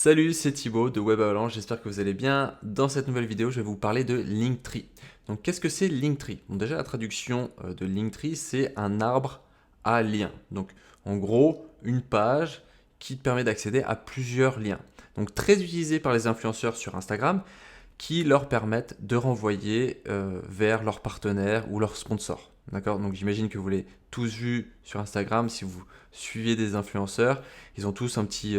Salut, c'est Thibaut de Web Avalanche, j'espère que vous allez bien. Dans cette nouvelle vidéo, je vais vous parler de Linktree. Donc qu'est-ce que c'est Linktree? Bon, déjà la traduction de Linktree, c'est un arbre à liens. Donc en gros, une page qui te permet d'accéder à plusieurs liens. Donc très utilisé par les influenceurs sur Instagram qui leur permettent de renvoyer vers leurs partenaires ou leurs sponsors. D'accord? Donc j'imagine que vous l'avez tous vu sur Instagram, si vous suivez des influenceurs, ils ont tous un petit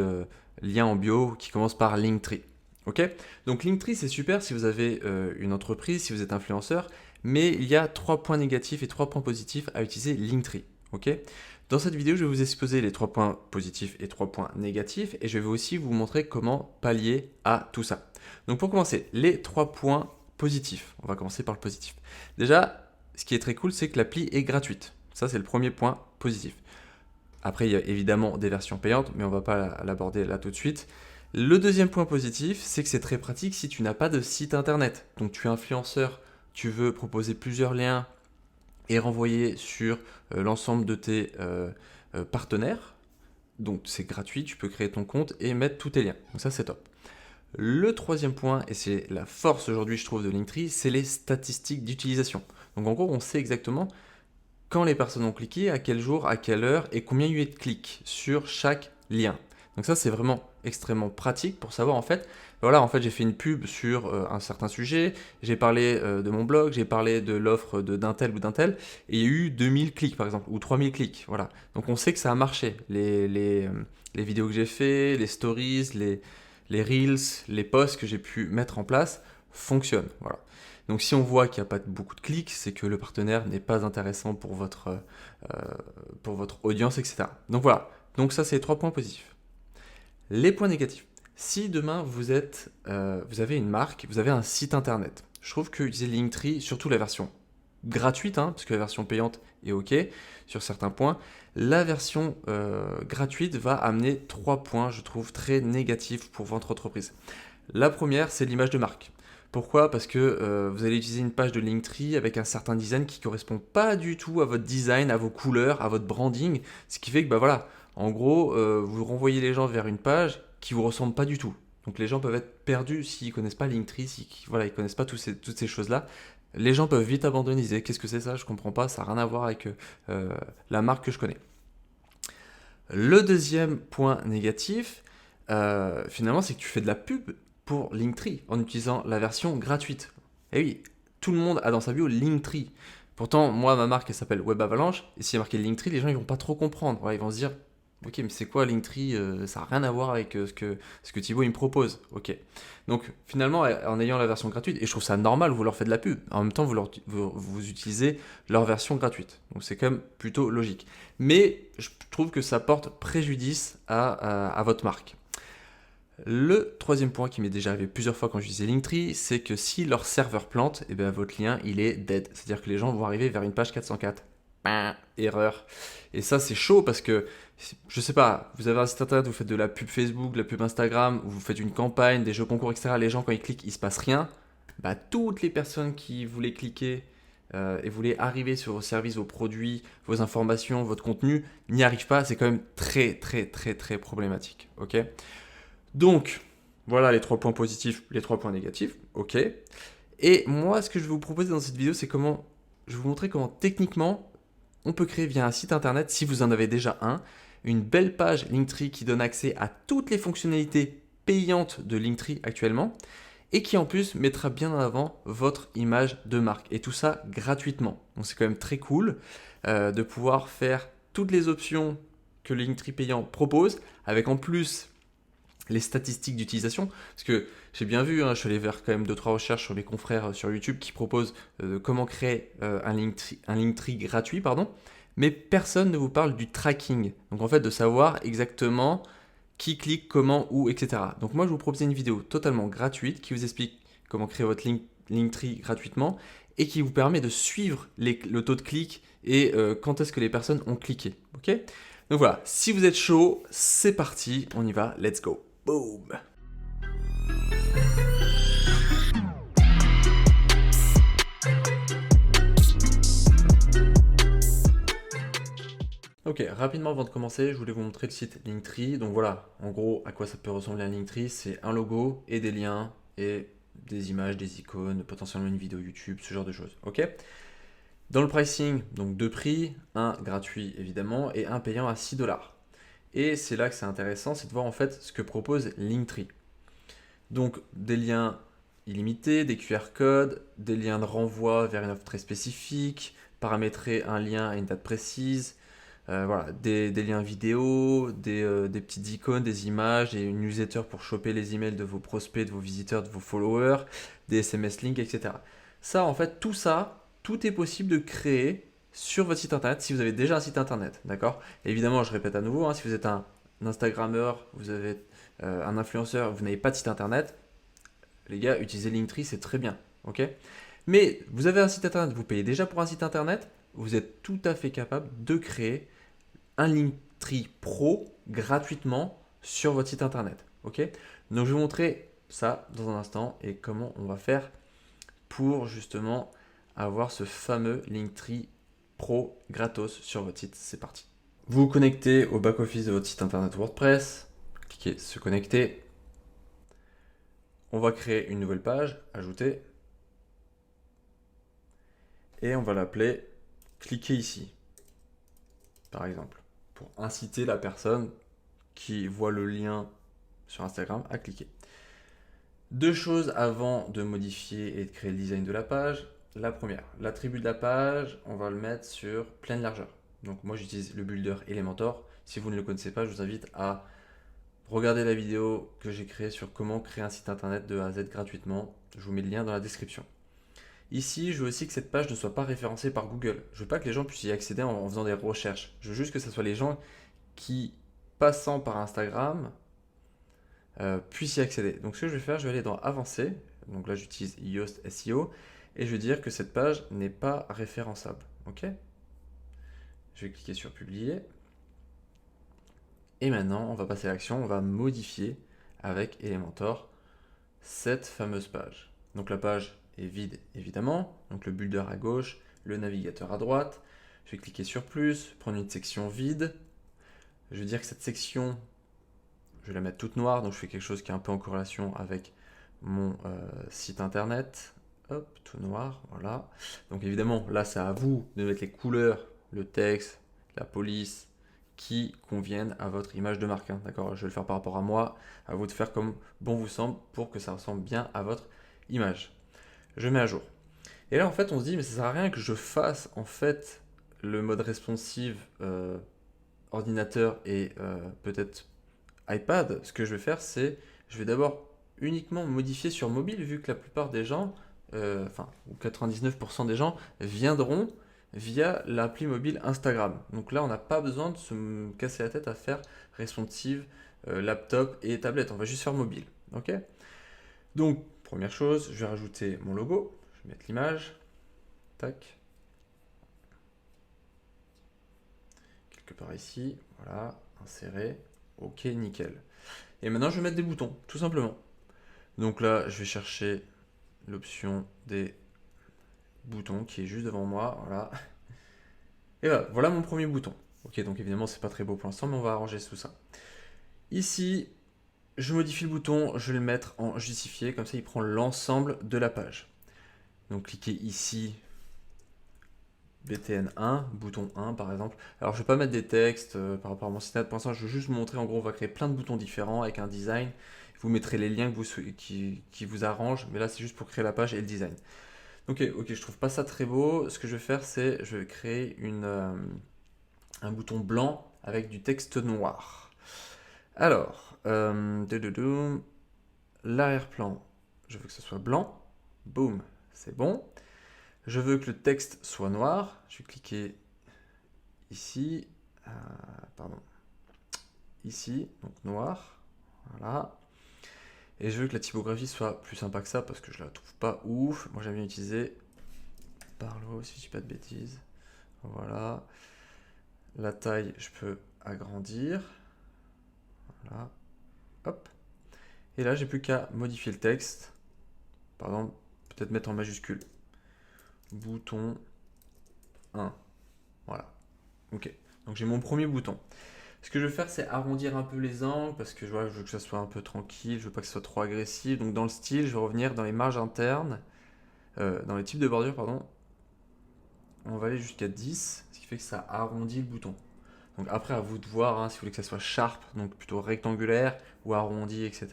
lien en bio qui commence par Linktree. Ok? Donc Linktree c'est super si vous avez une entreprise, si vous êtes influenceur, mais il y a 3 points négatifs et 3 points positifs à utiliser Linktree. Ok? Dans cette vidéo, je vais vous exposer les 3 points positifs et 3 points négatifs et je vais aussi vous montrer comment pallier à tout ça. Donc pour commencer, les 3 points positifs. On va commencer par le positif. Déjà, ce qui est très cool, c'est que l'appli est gratuite. Ça, c'est le premier point positif. Après, il y a évidemment des versions payantes, mais on ne va pas l'aborder là tout de suite. Le deuxième point positif, c'est que c'est très pratique si tu n'as pas de site internet. Donc tu es influenceur, tu veux proposer plusieurs liens et renvoyer sur l'ensemble de tes partenaires. Donc c'est gratuit, tu peux créer ton compte et mettre tous tes liens. Donc ça, c'est top. Le troisième point, et c'est la force aujourd'hui je trouve de Linktree, c'est les statistiques d'utilisation. Donc en gros on sait exactement quand les personnes ont cliqué, à quel jour, à quelle heure et combien il y a eu de clics sur chaque lien. Donc ça c'est vraiment extrêmement pratique pour savoir en fait, voilà en fait j'ai fait une pub sur un certain sujet, j'ai parlé de mon blog, j'ai parlé de l'offre d'un tel ou d'un tel, et il y a eu 2000 clics par exemple, ou 3000 clics, voilà. Donc on sait que ça a marché, les vidéos que j'ai fait, les stories, les reels, les posts que j'ai pu mettre en place fonctionnent. Voilà. Donc si on voit qu'il n'y a pas beaucoup de clics, c'est que le partenaire n'est pas intéressant pour votre audience, etc. Donc voilà, donc ça c'est les 3 points positifs. Les points négatifs. Si demain vous avez une marque, vous avez un site internet, je trouve que utiliser Linktree, surtout la version gratuite, parce que la version payante est ok sur certains points, la version gratuite va amener 3 points, je trouve, très négatifs pour votre entreprise. La première, c'est l'image de marque. Pourquoi? Parce que vous allez utiliser une page de Linktree avec un certain design qui ne correspond pas du tout à votre design, à vos couleurs, à votre branding, ce qui fait que, voilà, en gros, vous renvoyez les gens vers une page qui ne vous ressemble pas du tout. Donc les gens peuvent être perdus s'ils ne connaissent pas Linktree, ils ne connaissent pas toutes ces choses-là. Les gens peuvent vite abandonner, ils disent qu'est-ce que c'est ça, je comprends pas, ça n'a rien à voir avec la marque que je connais. Le deuxième point négatif, finalement, c'est que tu fais de la pub pour Linktree en utilisant la version gratuite. Et oui, tout le monde a dans sa bio Linktree. Pourtant, moi, ma marque, elle s'appelle Web Avalanche, et s'il y a marqué Linktree, les gens ils vont pas trop comprendre. Ouais, ils vont se dire, ok, mais c'est quoi Linktree? Ça n'a rien à voir avec ce que Thibaut il me propose. Ok. Donc finalement, en ayant la version gratuite, et je trouve ça normal, vous leur faites de la pub. En même temps, vous utilisez leur version gratuite. Donc c'est quand même plutôt logique. Mais je trouve que ça porte préjudice à votre marque. Le troisième point qui m'est déjà arrivé plusieurs fois quand j'utilisais Linktree, c'est que si leur serveur plante, et bien votre lien il est dead. C'est-à-dire que les gens vont arriver vers une page 404. Erreur. Et ça c'est chaud parce que, je sais pas, vous avez un site internet, vous faites de la pub Facebook, de la pub Instagram, ou vous faites une campagne, des jeux concours, etc. Les gens quand ils cliquent, il se passe rien. Toutes les personnes qui voulaient cliquer et voulaient arriver sur vos services, vos produits, vos informations, votre contenu, n'y arrivent pas. C'est quand même très très très très problématique. Ok ? Donc, voilà les 3 points positifs, les 3 points négatifs, ok. Et moi, ce que je vais vous proposer dans cette vidéo, c'est je vais vous montrer comment techniquement, on peut créer via un site internet, si vous en avez déjà un, une belle page Linktree qui donne accès à toutes les fonctionnalités payantes de Linktree actuellement, et qui en plus mettra bien en avant votre image de marque, et tout ça gratuitement. Donc c'est quand même très cool de pouvoir faire toutes les options que Linktree payant propose, avec en plus les statistiques d'utilisation, parce que j'ai bien vu, je suis allé vers quand même 2-3 recherches sur mes confrères sur YouTube qui proposent comment créer un Linktree gratuit, mais personne ne vous parle du tracking, donc en fait de savoir exactement qui clique, comment, où, etc. Donc moi je vous propose une vidéo totalement gratuite qui vous explique comment créer votre Linktree gratuitement et qui vous permet de suivre le taux de clic et quand est-ce que les personnes ont cliqué. Ok ? Donc voilà, si vous êtes chaud, c'est parti, on y va, let's go. Boom. Ok, rapidement avant de commencer, je voulais vous montrer le site Linktree. Donc voilà, en gros, à quoi ça peut ressembler un Linktree, c'est un logo et des liens et des images, des icônes, potentiellement une vidéo YouTube, ce genre de choses. Ok. Dans le pricing, donc deux prix, un gratuit évidemment et un payant à 6 dollars. Et c'est là que c'est intéressant, c'est de voir en fait ce que propose Linktree. Donc des liens illimités, des QR codes, des liens de renvoi vers une offre très spécifique, paramétrer un lien à une date précise, voilà, des liens vidéo, des petites icônes, des images, et une newsletter pour choper les emails de vos prospects, de vos visiteurs, de vos followers, des SMS links, etc. Ça, en fait, tout ça, tout est possible de créer sur votre site internet si vous avez déjà un site internet, d'accord? Évidemment, je répète à nouveau, hein, si vous êtes un Instagrammeur, vous avez un influenceur, vous n'avez pas de site internet, les gars, utilisez Linktree, c'est très bien, ok? Mais vous avez un site internet, vous payez déjà pour un site internet, vous êtes tout à fait capable de créer un Linktree Pro gratuitement sur votre site internet. Ok. Donc je vais vous montrer ça dans un instant et comment on va faire pour justement avoir ce fameux Linktree Pro gratos sur votre site. C'est parti. Vous vous connectez au back-office de votre site internet WordPress, cliquez se connecter. On va créer une nouvelle page, ajouter, et on va l'appeler cliquez ici, par exemple, pour inciter la personne qui voit le lien sur Instagram à cliquer. Deux choses avant de modifier et de créer le design de la page. La première, l'attribut de la page, on va le mettre sur pleine largeur. Donc moi j'utilise le Builder Elementor. Si vous ne le connaissez pas, je vous invite à regarder la vidéo que j'ai créée sur comment créer un site internet de A à Z gratuitement. Je vous mets le lien dans la description. Ici, je veux aussi que cette page ne soit pas référencée par Google. Je veux pas que les gens puissent y accéder en faisant des recherches. Je veux juste que ce soit les gens qui, passant par Instagram, puisse y accéder. Donc ce que je vais faire, je vais aller dans Avancer. Donc là, j'utilise Yoast SEO et je vais dire que cette page n'est pas référençable. Ok. Je vais cliquer sur Publier. Et maintenant, on va passer à l'action. On va modifier avec Elementor cette fameuse page. Donc la page est vide, évidemment. Donc le builder à gauche, le navigateur à droite. Je vais cliquer sur plus, prendre une section vide. Je vais dire que cette section, je vais la mettre toute noire, donc je fais quelque chose qui est un peu en corrélation avec mon site internet. Hop, tout noir, voilà. Donc évidemment, là, c'est à vous de mettre les couleurs, le texte, la police, qui conviennent à votre image de marque. Hein, d'accord. Je vais le faire par rapport à moi, à vous de faire comme bon vous semble pour que ça ressemble bien à votre image. Je mets à jour. Et là, en fait, on se dit, mais ça sert à rien que je fasse en fait le mode responsive ordinateur et peut-être iPad. Ce que je vais faire, c'est je vais d'abord uniquement modifier sur mobile, vu que la plupart des gens, enfin, ou 99% des gens, viendront via l'appli mobile Instagram. Donc là, on n'a pas besoin de se casser la tête à faire responsive, laptop et tablette. On va juste faire mobile. Ok. Donc, première chose, je vais rajouter mon logo. Je vais mettre l'image. Tac. Quelque part ici. Voilà. Insérer. Ok, nickel. Et maintenant, je vais mettre des boutons, tout simplement. Donc là, je vais chercher l'option des boutons qui est juste devant moi. Voilà. Et voilà mon premier bouton. Ok, donc évidemment, c'est pas très beau pour l'instant, mais on va arranger tout ça. Ici, je modifie le bouton, je vais le mettre en justifié, comme ça il prend l'ensemble de la page. Donc cliquez ici, BTN1, bouton 1 par exemple. Alors je ne vais pas mettre des textes par rapport à mon site internet, pour l'instant je veux juste vous montrer, en gros on va créer plein de boutons différents avec un design. Vous mettrez les liens qui vous arrangent, mais là c'est juste pour créer la page et le design. Ok, je trouve pas ça très beau. Ce que je vais faire, c'est je vais créer un bouton blanc avec du texte noir. Alors, l'arrière-plan, je veux que ce soit blanc. Boum, c'est bon. Je veux que le texte soit noir. Je vais cliquer ici. Pardon. Ici, donc noir. Voilà. Et je veux que la typographie soit plus sympa que ça parce que je la trouve pas ouf. Moi j'aime bien utiliser Barlow si je dis pas de bêtises. Voilà. La taille, je peux agrandir. Voilà. Hop. Et là, j'ai plus qu'à modifier le texte. Par exemple, peut-être mettre en majuscule. Bouton 1. Voilà. Ok. Donc j'ai mon premier bouton. Ce que je vais faire, c'est arrondir un peu les angles parce que je veux que ça soit un peu tranquille, je veux pas que ce soit trop agressif. Donc dans le style, je vais revenir dans les marges internes, dans les types de bordure, pardon. On va aller jusqu'à 10, ce qui fait que ça arrondit le bouton. Donc après, à vous de voir hein, si vous voulez que ça soit sharp, donc plutôt rectangulaire ou arrondi, etc.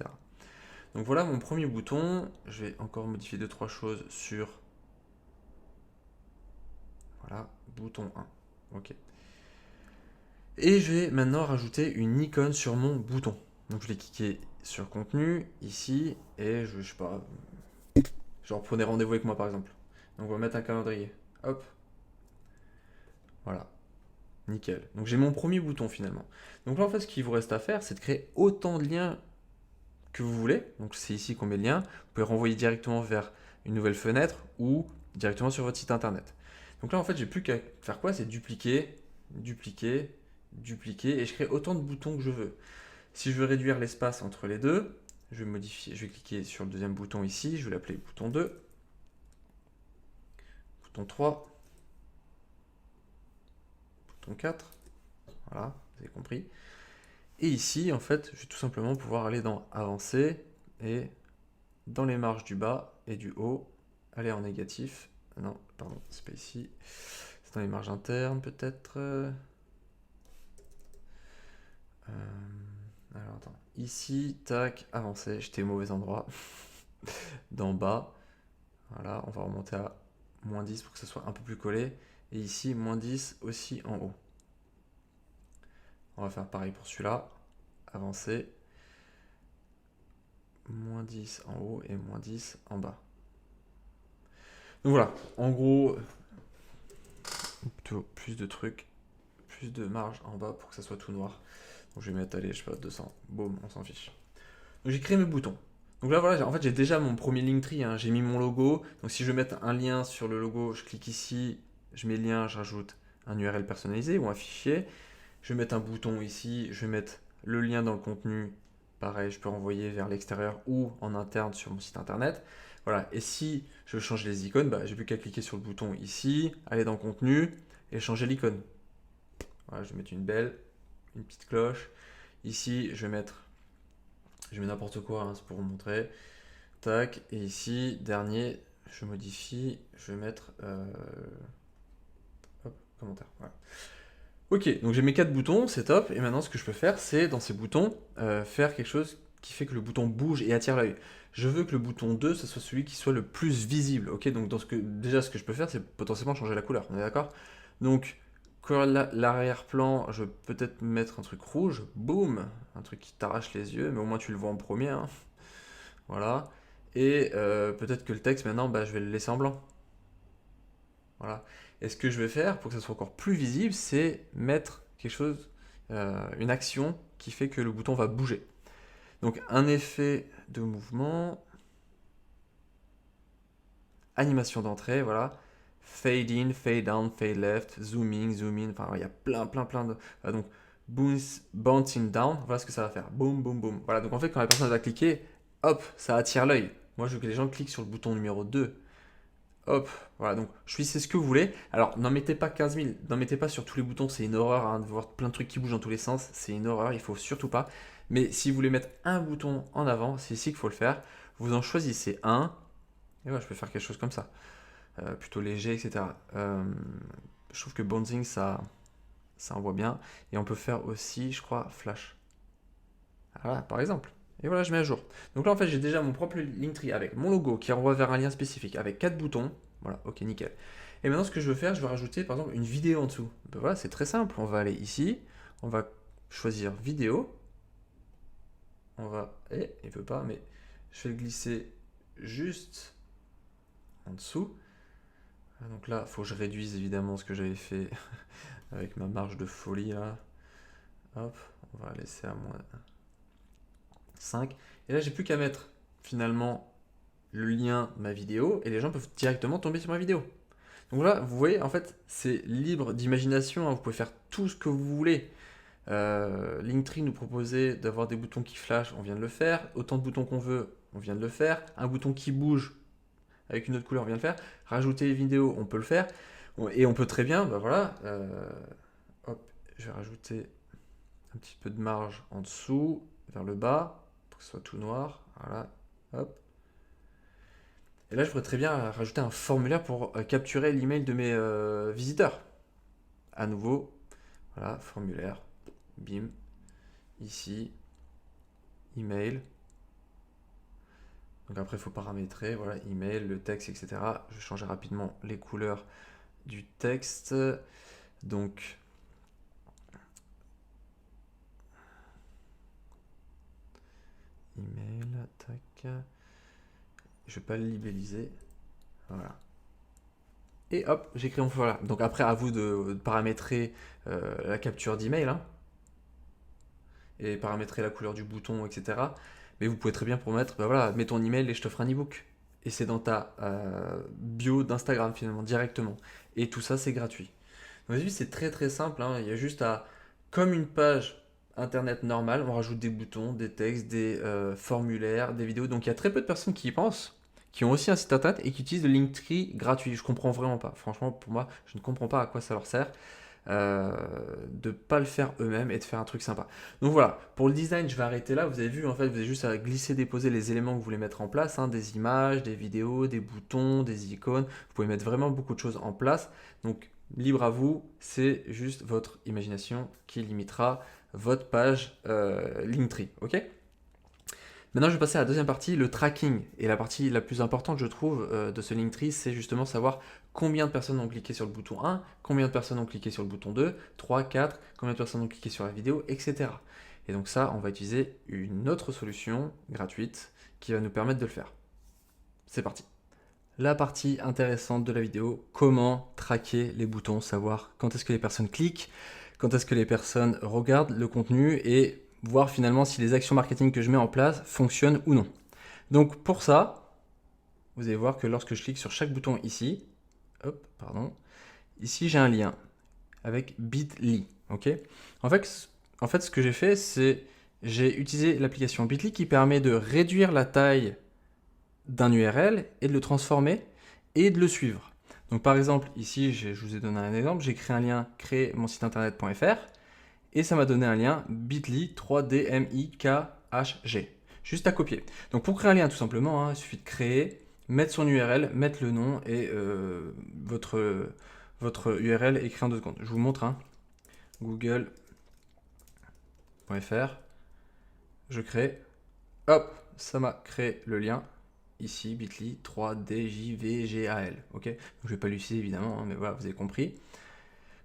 Donc voilà mon premier bouton. Je vais encore modifier 2-3 choses sur... Voilà, bouton 1. Ok. Et je vais maintenant rajouter une icône sur mon bouton. Donc je vais cliquer sur contenu, ici, et je sais pas, genre prenez rendez-vous avec moi par exemple. Donc on va mettre un calendrier. Hop. Voilà. Nickel. Donc j'ai mon premier bouton finalement. Donc là en fait ce qu'il vous reste à faire c'est de créer autant de liens que vous voulez. Donc c'est ici qu'on met le lien. Vous pouvez renvoyer directement vers une nouvelle fenêtre ou directement sur votre site internet. Donc là en fait j'ai plus qu'à faire quoi? C'est dupliquer, dupliquer, dupliquer et je crée autant de boutons que je veux. Si je veux réduire l'espace entre les deux, je vais modifier, je vais cliquer sur le deuxième bouton ici, je vais l'appeler bouton 2, bouton 3, bouton 4, voilà, vous avez compris. Et ici, en fait, je vais tout simplement pouvoir aller dans avancer et dans les marges du bas et du haut, aller en négatif. Non, pardon, c'est pas ici. C'est dans les marges internes peut-être. Alors attends. Ici, tac, avancer. J'étais au mauvais endroit. D'en bas. Voilà, on va remonter à moins 10 pour que ce soit un peu plus collé. Et ici, moins 10 aussi en haut. On va faire pareil pour celui-là. Avancer. Moins 10 en haut et moins 10 en bas. Donc voilà, en gros, plutôt plus de trucs, plus de marge en bas pour que ça soit tout noir. Donc je vais mettre, allez, je sais pas, 200. Boum, on s'en fiche. Donc j'ai créé mes boutons. Donc là voilà, en fait j'ai déjà mon premier Linktree, hein. J'ai mis mon logo. Donc si je veux mettre un lien sur le logo, je clique ici, je mets lien, je rajoute un URL personnalisé ou un fichier. Je vais mettre un bouton ici, je vais mettre le lien dans le contenu. Pareil, je peux renvoyer vers l'extérieur ou en interne sur mon site internet. Voilà, et si je veux changer les icônes, bah, j'ai plus qu'à cliquer sur le bouton ici, aller dans contenu et changer l'icône. Voilà, je vais mettre une petite cloche. Ici, je mets n'importe quoi, hein, c'est pour vous montrer. Tac, et ici, dernier, je modifie, je vais mettre hop, commentaire. Voilà. Ok, donc j'ai mes 4 boutons, c'est top. Et maintenant, ce que je peux faire, c'est dans ces boutons, faire quelque chose qui fait que le bouton bouge et attire l'œil. Je veux que le bouton 2, ce soit celui qui soit le plus visible. Ok, donc déjà, ce que je peux faire, c'est potentiellement changer la couleur. On est d'accord? Donc, l'arrière-plan, je vais peut-être mettre un truc rouge. Boum, un truc qui t'arrache les yeux, mais au moins tu le vois en premier. Hein. Voilà. Et peut-être que le texte, maintenant, bah, je vais le laisser en blanc. Voilà. Et ce que je vais faire pour que ça soit encore plus visible, c'est mettre quelque chose, une action qui fait que le bouton va bouger. Donc un effet de mouvement, animation d'entrée, voilà. Fade in, fade down, fade left, zooming, zoom in, enfin il y a plein de... donc bouncing down, voilà ce que ça va faire. Boum, boum, boum. Voilà, donc en fait quand la personne va cliquer, hop, ça attire l'œil. Moi je veux que les gens cliquent sur le bouton numéro 2. Hop, voilà, donc choisissez ce que vous voulez. Alors, n'en mettez pas 15 000, n'en mettez pas sur tous les boutons, c'est une horreur hein, de voir plein de trucs qui bougent dans tous les sens, c'est une horreur, il faut surtout pas. Mais si vous voulez mettre un bouton en avant, c'est ici qu'il faut le faire. Vous en choisissez un, et voilà, je peux faire quelque chose comme ça, plutôt léger, etc. Je trouve que bouncing, ça envoie bien. Et on peut faire aussi, je crois, flash. Voilà, par exemple. Et voilà, je mets à jour. Donc là, en fait, j'ai déjà mon propre Linktree avec mon logo qui renvoie vers un lien spécifique avec 4 boutons. Voilà, ok, nickel. Et maintenant, ce que je veux faire, je vais rajouter par exemple une vidéo en dessous. Ben voilà, c'est très simple. On va aller ici, on va choisir vidéo. On va. Il veut pas, mais je vais le glisser juste en dessous. Donc là, il faut que je réduise évidemment ce que j'avais fait avec ma marge de folie là. Hop, on va laisser à moins 5. Et là, j'ai plus qu'à mettre finalement le lien de ma vidéo et les gens peuvent directement tomber sur ma vidéo. Donc là, vous voyez, en fait, c'est libre d'imagination. Hein, vous pouvez faire tout ce que vous voulez. Linktree nous proposait d'avoir des boutons qui flashent, on vient de le faire. Autant de boutons qu'on veut, on vient de le faire. Un bouton qui bouge avec une autre couleur, on vient de le faire. Rajouter les vidéos, on peut le faire. Et on peut très bien, bah voilà, hop, je vais rajouter un petit peu de marge en dessous, vers le bas, pour que ce soit tout noir. Voilà, hop. Et là, je pourrais très bien rajouter un formulaire pour capturer l'email de mes visiteurs. À nouveau, voilà, formulaire, bim, ici, email. Donc après, il faut paramétrer, voilà, email, le texte, etc. Je vais changer rapidement les couleurs du texte. Donc, email, tac. Je vais pas le libelliser. Voilà. Et hop, j'ai créé mon voilà. Donc après, à vous de paramétrer la capture d'email, hein, et paramétrer la couleur du bouton, etc. Mais vous pouvez très bien mettre, bah voilà, mets ton email et je te ferai un ebook. Et c'est dans ta bio d'Instagram finalement, directement. Et tout ça, c'est gratuit. Donc c'est très très simple, hein. Il y a juste à, comme une page internet normale, on rajoute des boutons, des textes, des formulaires, des vidéos. Donc il y a très peu de personnes qui y pensent, qui ont aussi un site internet et qui utilisent le Linktree gratuit. Je comprends vraiment pas. Franchement, pour moi, je ne comprends pas à quoi ça leur sert. De pas le faire eux-mêmes et de faire un truc sympa. Donc voilà, pour le design, je vais arrêter là. Vous avez vu, en fait, vous avez juste à glisser, déposer les éléments que vous voulez mettre en place, hein, des images, des vidéos, des boutons, des icônes. Vous pouvez mettre vraiment beaucoup de choses en place. Donc libre à vous, c'est juste votre imagination qui limitera votre page Linktree, ok? Maintenant, je vais passer à la deuxième partie, le tracking. Et la partie la plus importante, je trouve, de ce Linktree, c'est justement savoir combien de personnes ont cliqué sur le bouton 1, combien de personnes ont cliqué sur le bouton 2, 3, 4, combien de personnes ont cliqué sur la vidéo, etc. Et donc ça, on va utiliser une autre solution gratuite qui va nous permettre de le faire. C'est parti. La partie intéressante de la vidéo, comment traquer les boutons, savoir quand est-ce que les personnes cliquent, quand est-ce que les personnes regardent le contenu et voir finalement si les actions marketing que je mets en place fonctionnent ou non. Donc pour ça, vous allez voir que lorsque je clique sur chaque bouton ici, hop, pardon, ici j'ai un lien avec Bitly, ok. En fait, ce que j'ai fait, c'est j'ai utilisé l'application Bitly qui permet de réduire la taille d'un URL et de le transformer et de le suivre. Donc par exemple, ici, je vous ai donné un exemple, j'ai créé un lien créer mon site internet.fr et ça m'a donné un lien bit.ly 3dmikhg, juste à copier. Donc pour créer un lien, tout simplement, hein, il suffit de créer, mettre son URL, mettre le nom et votre URL écrit en 2 secondes. Je vous montre, hein. Google.fr, je crée, hop, ça m'a créé le lien. Ici, bit.ly 3djvgal, ok. Donc, je ne vais pas l'utiliser évidemment, hein, mais voilà, vous avez compris.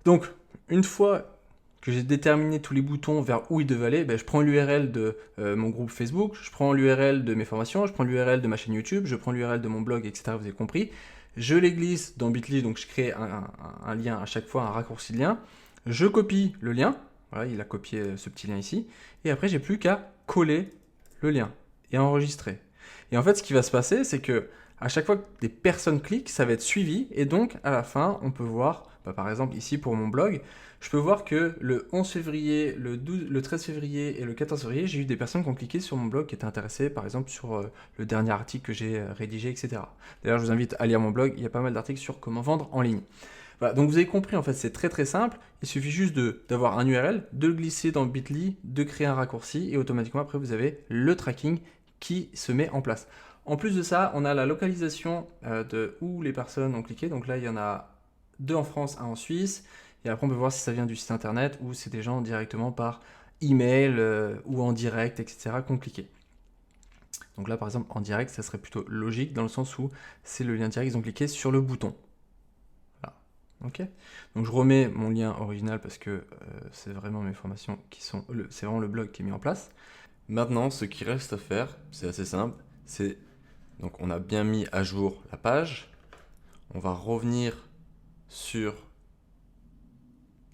Donc, une fois que j'ai déterminé tous les boutons vers où ils devaient aller, ben, je prends l'URL de mon groupe Facebook, je prends l'URL de mes formations, je prends l'URL de ma chaîne YouTube, je prends l'URL de mon blog, etc. Vous avez compris. Je les glisse dans Bitly, donc je crée un lien à chaque fois, un raccourci de lien. Je copie le lien, voilà, il a copié ce petit lien ici, et après j'ai plus qu'à coller le lien et enregistrer. Et en fait, ce qui va se passer, c'est que à chaque fois que des personnes cliquent, ça va être suivi, et donc à la fin, on peut voir, bah, par exemple ici pour mon blog, je peux voir que le 11 février, le 13 février et le 14 février, j'ai eu des personnes qui ont cliqué sur mon blog qui étaient intéressées, par exemple, sur le dernier article que j'ai rédigé, etc. D'ailleurs, je vous invite à lire mon blog, il y a pas mal d'articles sur comment vendre en ligne. Voilà, donc vous avez compris, en fait, c'est très très simple. Il suffit juste d'avoir un URL, de le glisser dans Bitly, de créer un raccourci, et automatiquement, après, vous avez le tracking qui se met en place. En plus de ça, on a la localisation de où les personnes ont cliqué. Donc là, il y en a 2 en France, 1 en Suisse. Et après, on peut voir si ça vient du site internet ou c'est des gens directement par email ou en direct, etc. qui ont cliqué. Donc là, par exemple, en direct, ça serait plutôt logique dans le sens où c'est le lien direct, ils ont cliqué sur le bouton. Voilà. Ok. Donc je remets mon lien original parce que c'est vraiment mes formations qui sont... C'est vraiment le blog qui est mis en place. Maintenant, ce qui reste à faire, c'est assez simple. Donc on a bien mis à jour la page. On va revenir sur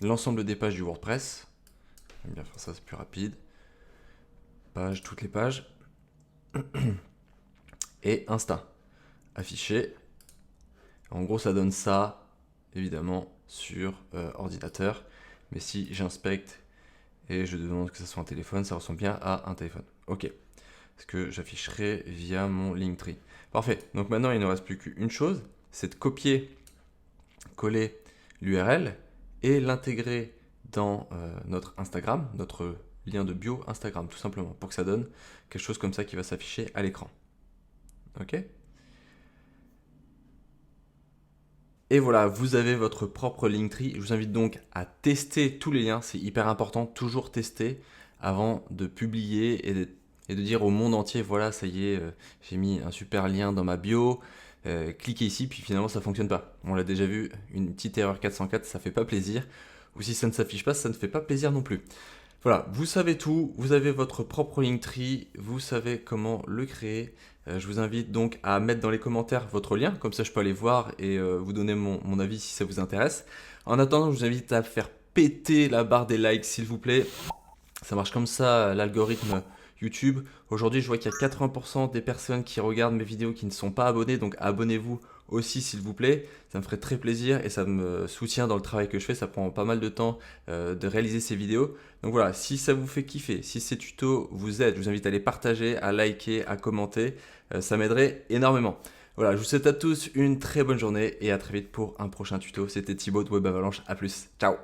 l'ensemble des pages du WordPress. J'aime bien faire ça, c'est plus rapide. Page, toutes les pages. Et Insta. Affiché. En gros, ça donne ça, évidemment, sur ordinateur. Mais si j'inspecte et je demande que ce soit un téléphone, ça ressemble bien à un téléphone. Ok. Ce que j'afficherai via mon Linktree. Parfait. Donc maintenant, il ne reste plus qu'une chose, c'est de copier, coller l'URL et l'intégrer dans notre Instagram, notre lien de bio Instagram, tout simplement, pour que ça donne quelque chose comme ça qui va s'afficher à l'écran. Ok ? Et voilà, vous avez votre propre Linktree. Je vous invite donc à tester tous les liens. C'est hyper important, toujours tester avant de publier et de dire au monde entier, voilà, ça y est, j'ai mis un super lien dans ma bio. Cliquez ici, puis finalement ça ne fonctionne pas. On l'a déjà vu, une petite erreur 404, ça fait pas plaisir. Ou si ça ne s'affiche pas, ça ne fait pas plaisir non plus. Voilà, vous savez tout, vous avez votre propre Linktree, vous savez comment le créer. Je vous invite donc à mettre dans les commentaires votre lien, comme ça je peux aller voir et vous donner mon avis si ça vous intéresse. En attendant, je vous invite à faire péter la barre des likes s'il vous plaît. Ça marche comme ça, l'algorithme YouTube. Aujourd'hui, je vois qu'il y a 80% des personnes qui regardent mes vidéos qui ne sont pas abonnées, donc abonnez-vous aussi s'il vous plaît. Ça me ferait très plaisir et ça me soutient dans le travail que je fais. Ça prend pas mal de temps de réaliser ces vidéos. Donc voilà, si ça vous fait kiffer, si ces tutos vous aident, je vous invite à les partager, à liker, à commenter. Ça m'aiderait énormément. Voilà, je vous souhaite à tous une très bonne journée et à très vite pour un prochain tuto. C'était Thibaut de Web Avalanche. À plus. Ciao.